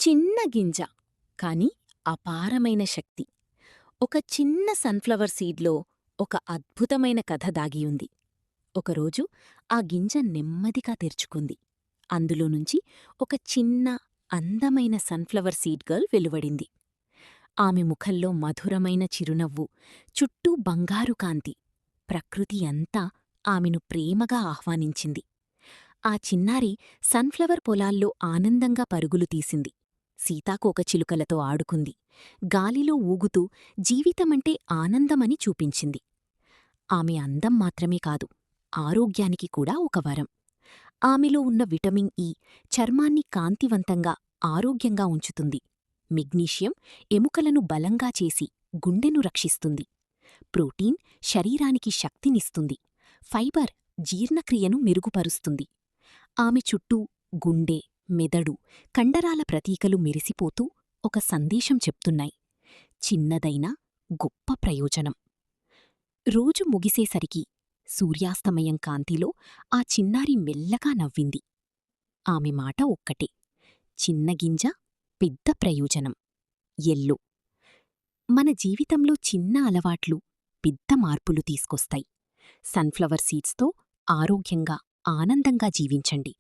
చిన్న గింజ కాని అపారమైన శక్తి. ఒక చిన్న సన్‌ఫ్లవర్ సీడ్‌లో ఒక అద్భుతమైన కథ దాగియుంది. ఒకరోజు ఆ గింజ నెమ్మదిగా తెరుచుకుంది. అందులో నుంచి ఒక చిన్న, అందమైన సన్‌ఫ్లవర్ సీడ్ గర్ల్ వెలువడింది. ఆమె ముఖంలో మధురమైన చిరునవ్వు, చుట్టూ బంగారు కాంతి. ప్రకృతి అంతా ఆమెను ప్రేమగా ఆహ్వానించింది. ఆ చిన్నారి సన్‌ఫ్లవర్ పొలాల్లో ఆనందంగా పరుగులు తీసింది. సీతాకోకచిలుకలతో ఆడుకుంది. గాలిలో ఊగుతూ జీవితమంటే ఆనందమని చూపించింది. ఆమె అందం మాత్రమే కాదు, ఆరోగ్యానికి కూడా ఒక వరం. ఆమెలో ఉన్న విటమిన్ ఇ చర్మాన్ని కాంతివంతంగా, ఆరోగ్యంగా ఉంచుతుంది. మెగ్నీషియం ఎముకలను బలంగా చేసి గుండెను రక్షిస్తుంది. ప్రోటీన్ శరీరానికి శక్తినిస్తుంది. ఫైబర్ జీర్ణక్రియను మెరుగుపరుస్తుంది. ఆమె చుట్టూ గుండె, మెదడు, కండరాల ప్రతీకలు మెరిసిపోతూ ఒక సందేశం చెప్తున్నాయి. చిన్నదైనా గొప్ప ప్రయోజనం. రోజు ముగిసేసరికి సూర్యాస్తమయం కాంతిలో ఆ చిన్నారి మెల్లగా నవ్వింది. ఆమె మాట ఒక్కటే, చిన్న గింజ పెద్ద ప్రయోజనం. ఎల్లో. మన జీవితంలో చిన్న అలవాట్లు పెద్ద మార్పులు తీసుకొస్తాయి. సన్‌ఫ్లవర్ సీడ్స్తో ఆరోగ్యంగా, ఆనందంగా జీవించండి.